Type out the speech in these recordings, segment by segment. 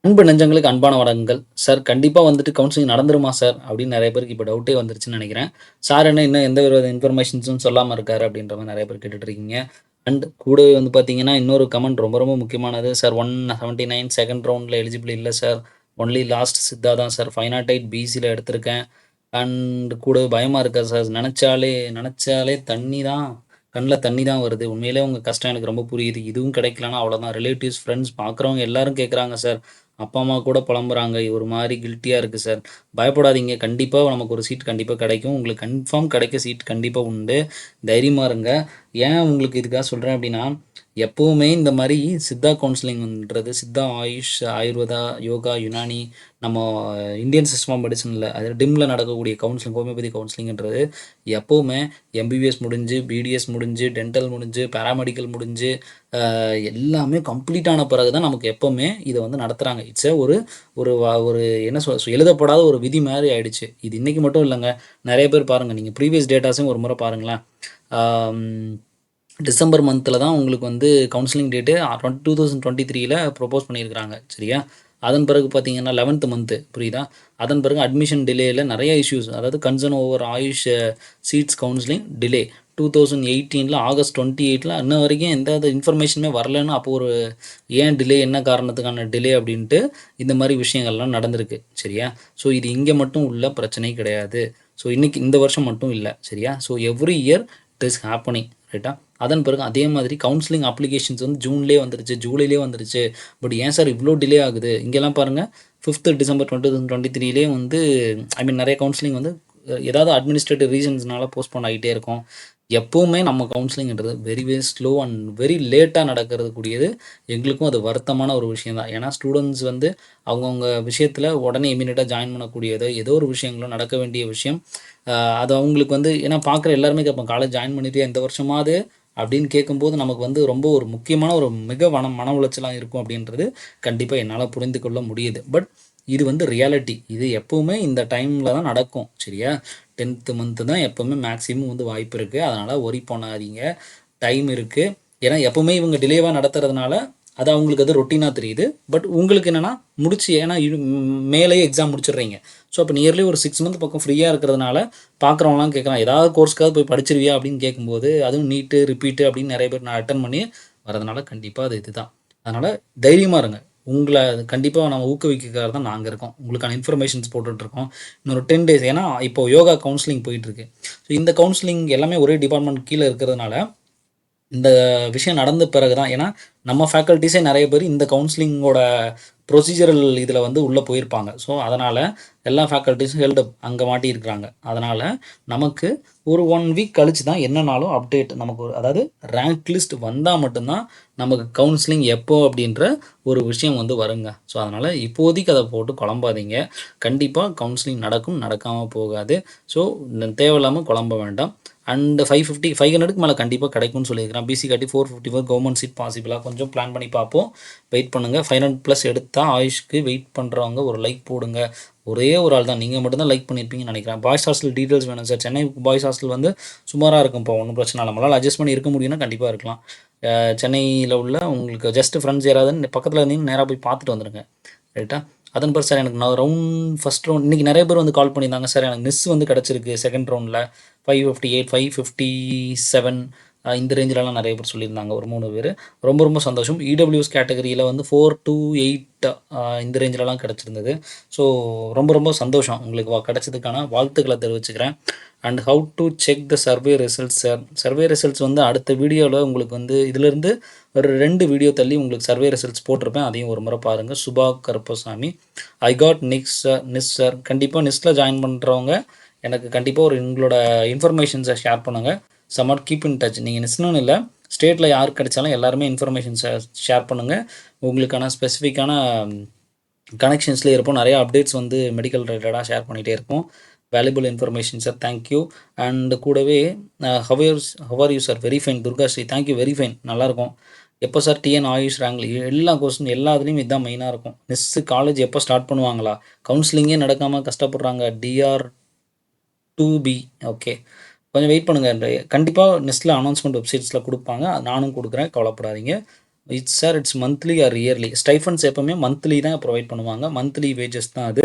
அன்பு நெஞ்சங்களுக்கு அன்பான வணக்கங்கள். சார் கண்டிப்பா வந்துட்டு கவுன்சிலிங் நடந்துருமா சார்? அப்படின்னு நெறைய பேருக்கு இப்ப டவுட்டே வந்துருச்சுன்னு நெனைக்கிறேன். சார் என்ன இன்னும் எந்த ஒரு இன்ஃபர்மேஷன்ஸும் சொல்லாம இருக்காரு அப்படின்ற மாரி நெறைய பேர் கேட்டுட்டு இருக்கீங்க. அண்ட் கூடவே வந்து பார்த்தீங்கன்னா, இன்னொரு கமெண்ட் ரொம்ப ரொம்ப முக்கியமானது. சார் 179 செகண்ட் ரவுண்ட்ல எலிஜிபிள் இல்ல சார். ஒன்லி லாஸ்ட் சித்தா தான் சார். 508 பிசில எடுத்திருக்கேன். அண்ட் கூடவே பயமா இருக்கா சார். நெனச்சாலே நெனச்சாலே தண்ணி தான் கண்ல தண்ணி தான் வருது. உண்மையிலேயே உங்க கஷ்டம் எனக்கு ரொம்ப புரியுது. இதுவும் கிடைக்கலன்னா அவ்வளோதான். ரிலேட்டிவ்ஸ், ஃப்ரெண்ட்ஸ் பார்க்குறவங்க எல்லாரும் கேட்குறாங்க சார். அப்பா, அம்மா கூட புலம்புறாங்க. ஒரு மாரி கில்ட்டியா இருக்கு சார். பயப்படாதீங்க. கண்டிப்பா நமக்கு ஒரு சீட் கண்டிப்பா கிடைக்கும். உங்களுக்கு கன்ஃபார்ம் கிடைக்க சீட் கண்டிப்பா உண்டு. தைரியமா இருங்க. ஏன் உங்களுக்கு இதுக்காக சொல்றேன் அப்டின்னா, எப்பவுமே இந்த மாரி சித்தா கவுன்சிலிங்ன்றது சித்தா, ஆயுஷ், ஆயுர்வேதா, யோகா, யுனானி நம்ம இந்தியன் சிஸ்டம் ஆஃப் மெடிசின்ல அது டிம்ல நடக்கக்கூடிய கவுன்சிலிங், ஹோமியோபதி கவுன்சிலிங்ன்றது எப்பவுமே எம்பிபிஎஸ் முடிஞ்சு, பிடிஎஸ் முடிஞ்சு, டென்டல் முடிஞ்சு, பாராமெடிக்கல் முடிஞ்சு எல்லாமே கம்ப்ளீட் ஆன பிறகு தான் நமக்கு எப்பவுமே இத வந்து நடத்துறாங்க. இட்ஸ் ஒரு ஒரு ஒரு என்ன எழுதப்படாத ஒரு விதி மாரி ஆயிடுச்சு. இது இன்னைக்கு மட்டும் இல்லங்க. நெறைய பேர் பாருங்க. நீங்க ப்ரீவியஸ் டேட்டாஸையும் ஒரு முறை பாருங்களேன். ஆம் டிசம்பர் மந்த்ல தான் உங்களுக்கு வந்து கவுன்சிலிங் டேட்டு 2023ல ப்ரொப்போஸ் பண்ணியிருக்கிறாங்க. சரியா? அதன் பிறகு பார்த்தீங்கன்னா 11த் மந்த்து புரியுதா? அதன் பிறகு அட்மிஷன் டிலேல நெறைய இஷ்யூஸ். அதாவது concern over AYUSH seats counselling delay. 2018ல ஆகஸ்ட் 28ல இன்ன வரைக்கும் எந்த இன்ஃபர்மேஷனுமே வரலன்னு அப்போ ஒரு ஏன் டிலே? என்ன காரணத்துக்கான டிலே? அப்படின்ட்டு இந்த மாரி விஷயங்கள்லாம் நடந்திருக்கு. சரியா? ஸோ இது இங்க மட்டும் உள்ள பிரச்சனை கிடையாது. ஸோ இன்னைக்கு இந்த வருஷம் மட்டும் இல்ல. சரியா? So every year it is happening. ரைட்டா? அதன் பிறகு அதே மாதிரி கவுன்சிலிங் அப்ளிகேஷன்ஸ் வந்து ஜூன்லேயே வந்துருச்சு, ஜூலைலேயே வந்துருச்சு. பட் ஏன் சார் இவ்ளோ டிலே ஆகுது? இங்கெல்லாம் பாருங்க 5த் டிசம்பர் 2023லேயே வந்து ஐ மீன் நெறைய கவுன்சிலிங் வந்து ஏதாவது அட்மினிஸ்ட்ரேட்டிவ் ரீசன்ஸ்னால போஸ்ட்போன் ஆகிட்டே இருக்கும். எப்பவுமே நம்ம கவுன்சிலிங்ன்றது very very slow and very லேட்டாக நடக்கிறது கூடியது. எங்களுக்கும் அது வருத்தமான ஒரு விஷயம் தான். ஏன்னா ஸ்டூடெண்ட்ஸ் வந்து அவங்கவுங்க விஷயத்தில் உடனே இமீடியட்டாக ஜாயின் பண்ணக்கூடியதோ ஏதோ ஒரு விஷயங்களும் நடக்க வேண்டிய விஷயம். அது அவங்களுக்கு வந்து ஏன்னா பார்க்குற எல்லாருமே கேட்பாங்க காலேஜ் ஜாயின் பண்ணிட்டியா இந்த வருஷமாவது அப்படின்னு கேட்கும்போது நமக்கு வந்து ரொம்ப ஒரு முக்கியமான ஒரு மிக மன உளைச்சலாக இருக்கும் அப்படின்றது கண்டிப்பாக என்னால் புரிந்து கொள்ள முடியுது. பட் இது வந்து ரியாலிட்டி. இது எப்பவுமே இந்த டைமில் தான் நடக்கும். சரியா? 10th மந்த்து தான் எப்பவுமே மேக்ஸிமம் வந்து வாய்ப்பு இருக்குது. அதனால் ஒரி பண்ணாதீங்க. டைம் இருக்குது. ஏன்னா எப்பவுமே இவங்க டிலேவாக நடத்துறதுனால அது அவங்களுக்கு அது ரொட்டீனாக தெரியுது. பட் உங்களுக்கு என்னென்னா முடிச்சு ஏன்னா மேலேயே எக்ஸாம் முடிச்சிடுறீங்க. ஸோ அப்போ நியர்லி ஒரு 6 மந்த் பக்கம் ஃப்ரீயாக இருக்கிறதுனால பார்க்குறவங்களாம் கேட்குறான் ஏதாவது கோர்ஸ்க்காவது போய் படிச்சிருவியா அப்படின்னு கேட்கும்போது அதுவும் நீட்டு ரிப்பீட்டு அப்படின்னு நிறைய பேர் நான் அட்டன் பண்ணி வரதுனால கண்டிப்பாக அது இதுதான். அதனால் தைரியமாக இருங்க. உங்களை கண்டிப்பாக நம்ம ஊக்குவிக்கிறதுக்காக தான் நாங்கள் இருக்கோம். உங்களுக்கான இன்ஃபர்மேஷன்ஸ் போட்டுட்ருக்கோம். இன்னொரு 10 டேஸ் ஏன்னா இப்போ யோகா கவுன்சிலிங் போயிட்டுருக்கு. ஸோ இந்த கவுன்சிலிங் எல்லாமே ஒரே டிபார்ட்மெண்ட் கீழே இருக்கிறதுனால இந்த விஷயம் நடந்த பிறகு தான் ஏன்னா நம்ம ஃபேக்கல்ட்டிஸே நிறைய பேர் இந்த கவுன்சிலிங்கோட ப்ரொசீஜரல் இதில் வந்து உள்ளே போயிருப்பாங்க. ஸோ அதனால் எல்லா ஃபேக்கல்ட்டிஸும் ஹெல்டப் அங்கே மாட்டியிருக்கிறாங்க. அதனால் நமக்கு ஒரு 1 வீக் கழிச்சு தான் என்னன்னாலும் அப்டேட் நமக்கு அதாவது ரேங்க் லிஸ்ட் வந்தால் மட்டும்தான் நமக்கு கவுன்சிலிங் எப்போ அப்படின்ற ஒரு விஷயம் வந்து வருங்க. ஸோ அதனால் இப்போதைக்கு அதை போட்டு குழம்பாதீங்க. கண்டிப்பாக கவுன்சிலிங் நடக்கும், நடக்காமல் போகாது. ஸோ தேவையில்லாமல் குழம்ப வேண்டாம். அண்ட் 500க்கு மேலே கண்டிப்பாக கிடைக்கும்னு சொல்லியிருக்கிறேன். பிசி காட்டி 454 கவர்மெண்ட் சீட் பாசிபிளாக கொஞ்சம் பிளான் பண்ணி பார்ப்போம். வெயிட் பண்ணுங்கள். 500+ எடுத்தால் ஆயுஷ்க்கு வெயிட் பண்ணுறவங்க ஒரு லைக் போடுங்க. ஒரே ஒரு ஆள் தான். நீங்கள் மட்டும் தான் லைக் பண்ணியிருப்பீங்கன்னு நினைக்கிறேன். பாய்ஸ் ஹாஸ்டல் டீட்டெயில்ஸ் வேணும் சார். சென்னை பாய்ஸ் ஹாஸ்டல் வந்து சுமாராக இருக்கும்ப்பா. ஒன்றும் பிரச்சனை இல்லை. நம்மளால் அட்ஜஸ்ட் பண்ணி இருக்க முடியும்னா கண்டிப்பாக இருக்கலாம். சென்னையில் உள்ள உங்களுக்கு ஜஸ்ட் ஃப்ரெண்ட்ஸ் யாராவது பக்கத்தில் இருந்தீங்கன்னா நேராக போய் பார்த்துட்டு வந்துடுங்க. ரைட்டா? அதன் பிறகு சார் எனக்கு நான் ஃபஸ்ட் ரவுண்ட் இன்றைக்கி நிறைய பேர் வந்து கால் பண்ணியிருந்தாங்க சார் எனக்கு மிஸ் வந்து கிடச்சிருக்கு செகண்ட் ரவுண்டில் 558 557 இந்த ரேஞ்சிலலாம் நிறைய பேர் சொல்லியிருந்தாங்க. ஒரு 3 பேர். ரொம்ப ரொம்ப சந்தோஷம். இடபிள்யூஎஸ் கேட்டகரியில் வந்து 4 to 8 இந்த ரேஞ்சிலலாம் கிடச்சிருந்தது. ஸோ ரொம்ப ரொம்ப சந்தோஷம். உங்களுக்கு கிடச்சதுக்கான வாழ்த்துக்களை தெரிவிச்சுக்கிறேன். And how to check the survey results sir. Survey results வந்து அடுத்த வீடியோவில் உங்களுக்கு வந்து இதிலேருந்து ஒரு 2 வீடியோ தள்ளி உங்களுக்கு சர்வே ரிசல்ட்ஸ் போட்டிருப்பேன். அதையும் ஒரு முறை பாருங்கள். Subha Karuppasamy. I got NIS sir. கண்டிப்பாக நிஸ்ட்டில் ஜாயின் பண்ணுறவங்க எனக்கு கண்டிப்பாக ஒரு உங்களோட இன்ஃபர்மேஷன்ஸை ஷேர் பண்ணுங்கள். Somewhat keep in touch. நீங்கள் நிஸ்னு இல்லை ஸ்டேட்டில் யார் கிடைச்சாலும் எல்லாருமே இன்ஃபர்மேஷன்ஸை ஷேர் பண்ணுங்கள். உங்களுக்கான ஸ்பெசிஃபிக்கான கனெக்ஷன்ஸ்லேயே இருப்போம். நிறையா அப்டேட்ஸ் வந்து மெடிக்கல் ரிலேட்டடாக ஷேர் பண்ணிகிட்டே இருப்போம். Valuable information sir. Thank you. And கூடவே how are you sir? Very fine. Durgasri. Thank you. Very fine. நல்லாயிருக்கும். எப்போ சார் டிஎன் ஆயுஷ் ரேங்க் எல்லா கொஸ்டின் எல்லா இதுலேயும் இதுதான் மெயினாக இருக்கும். நெக்ஸ்ட்டு காலேஜ் எப்போ ஸ்டார்ட் பண்ணுவாங்களா? கவுன்சிலிங்கே நடக்காமல் கஷ்டப்படுறாங்க. DR2B. ஓகே, கொஞ்சம் வெயிட் பண்ணுங்கள். கண்டிப்பாக நெக்ஸ்ட்டில் அனௌன்ஸ்மெண்ட் வெப்சைட்ஸில் கொடுப்பாங்க. நானும் கொடுக்குறேன். கவலைப்படாதீங்க. It's monthly or yearly. Stipends எப்பவுமே மந்த்லி தான் ப்ரொவைட் பண்ணுவாங்க. மந்த்லி வேஜஸ் தான் அது.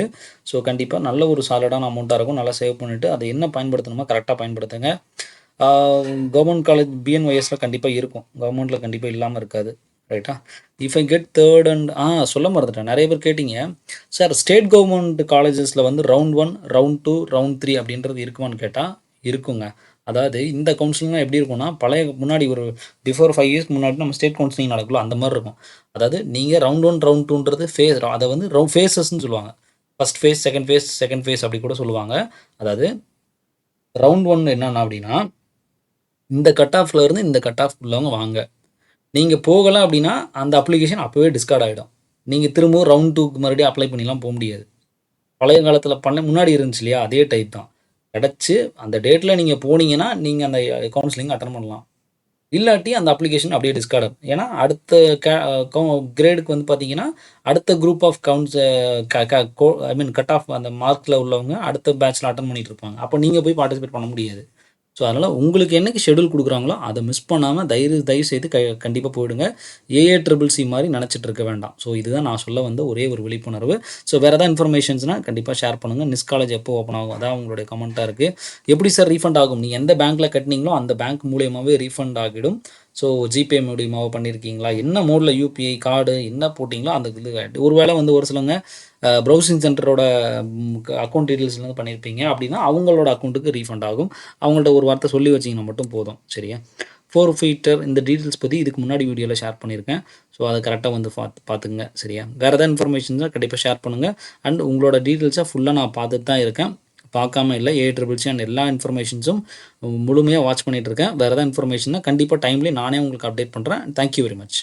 ஸோ கண்டிப்பா நல்ல ஒரு சாலிடான அமௌண்ட்டா இருக்கும். நல்லா சேவ் பண்ணிட்டு அதை என்ன பயன்படுத்தணுமோ கரெக்ட்டா பயன்படுத்துங்க. கவர்மெண்ட் காலேஜ் பிஎன்ஒய்எஸ்ல கண்டிப்பா இருக்கும். கவர்மெண்ட்ல கண்டிப்பா இல்லாம இருக்காது. ரைட்டா? If I get 3rd and சொல்ல மறந்துட்டேன். நெறைய பேர் கேட்டீங்க. சார் ஸ்டேட் கவர்மெண்ட் காலேஜஸ்ல வந்து ரவுண்ட் 1, ரவுண்ட் 2, ரவுண்ட் 3 அப்படின்றது இருக்குமான்னு கேட்டா, இருக்குங்க. அதாவது இந்த கவுன்சிலிங்லாம் எப்படி இருக்கும்னா, பழைய முன்னாடி ஒரு பிஃபோர் 5 இயர்ஸ்க்கு முன்னாடி நம்ம ஸ்டேட் கவுன்சிலிங் நடக்கும்ல, அந்த மாரி இருக்கும். அதாவது நீங்க ரவுண்ட் 1, ரவுண்ட் 2ன்றது அத வந்து ஃபேஸஸ்ன்னு சொல்லுவாங்க. ஃபர்ஸ்ட் ஃபேஸ், செகண்ட் ஃபேஸ் அப்படி கூட சொல்லுவாங்க. அதாவது ரவுண்ட் 1 என்னன்னா அப்படின்னா, இந்த கட் ஆஃப்ல இருந்து இந்த கட் ஆஃப் உள்ளவங்க வாங்க. நீங்க போகல அப்படின்னா, அந்த அப்ளிகேஷன் அப்பவே டிஸ்கார்ட் ஆயிடும். நீங்க திரும்பவும் ரவுண்ட் 2க்கு மறுபடியும் அப்ளை பண்ணிலாம் போ முடியாது. பழைய காலத்தில முன்னாடி இருந்துச்சு இல்லையா? அதே டைப் தான். கிடைச்சு அந்த டேட்ல நீங்க போனீங்கன்னா, நீங்க அந்த கவுன்சிலிங் அட்டெண்ட் பண்ணலாம். இல்லாட்டி அந்த அப்ளிகேஷன் அப்படியே டிஸ்கார்ட் ஆகும். ஏன்னா அடுத்த கே கிரேடுக்கு வந்து பார்த்தீங்கன்னா, அடுத்த குரூப் ஆஃப் கவுன்ஸ் க க கோ ஐ மீன் கட் ஆஃப் அந்த மார்க்ல உள்ளவங்க அடுத்த பேட்ச்ல அட்டெண்ட் பண்ணிட்டு இருப்பாங்க. அப்போ நீங்க போய் பார்ட்டிசிபேட் பண்ண முடியாது. ஸோ, அதனால் உங்களுக்கு என்னைக்கு ஷெட்யூல் குடுக்குறாங்களோ, அத மிஸ் பண்ணாம தயவு செய்து கண்டிப்பா போயிடுங்க. ஏஏ-ட்ரிபிள்-சி மாரி நெனச்சிட்டு இருக்க வேண்டாம். ஸோ, இதுதான் நான் சொல்ல வந்த ஒரே ஒரு விழிப்புணர்வு. ஸோ, வேற ஏதாவது இன்ஃபர்மேஷன்ஸ்னா கண்டிப்பா ஷேர் பண்ணுங்க. நிஸ் காலேஜ் எப்போ ஓப்பன் ஆகும்? அதான் உங்களுடைய கமெண்ட்டா இருக்கு. எப்படி சார் ரீஃபண்ட் ஆகும்? நீங்க எந்த பேங்க்ல கட்டுனீங்களோ, அந்த பேங்க் மூலியமாவே ரீஃபண்ட் ஆகிடும். ஸோ, ஜிபே மூலியமாவோ பண்ணியிருக்கீங்களா? என்ன மோட்ல யுபிஐ, கார்டு என்ன போட்டீங்களோ அந்த இது ஒருவேளை வந்து ஒரு சிலவங்க ப்ரௌசிங் சென்டரோட அக்கவுண்ட் டீட்டெயில்ஸ்லேருந்து பண்ணியிருப்பீங்க அப்படின்னா, அவங்களோட அக்கவுண்ட்டுக்கு ரீஃபண்ட் ஆகும். அவங்கள்ட்ட ஒரு வார்த்தை சொல்லி வச்சிங்கன்னா மட்டும் போதும். சரியா? ஃபோர்ஃபீட்டர் இந்த டீட்டெயில்ஸ் பத்தி இதுக்கு முன்னாடி வீடியோல ஷேர் பண்ணியிருக்கேன். ஸோ, அத கரெக்ட்டா வந்து பாத்துக்கங்க. சரியா? வேற ஏதாவது இன்ஃபர்மேஷன்ஸ்னா கண்டிப்பா ஷேர் பண்ணுங்க. அண்ட் உங்களோட டீட்டெயில்ஸ ஃபுல்லா நான் பார்த்துட்டு தான் இருக்கேன். பார்க்காம இல்ல. ஏஏ-ட்ரிபிள்-சி அண்ட் எல்லா இன்ஃபர்மேஷன்ஸும் முழுமையா வாட்ச் பண்ணிட்டு இருக்கேன். வேற ஏதாவது இன்ஃபர்மேஷன்னா கண்டிப்பா டைம்லி நானே உங்களுக்கு அப்டேட் பண்றேன். Thank you very much.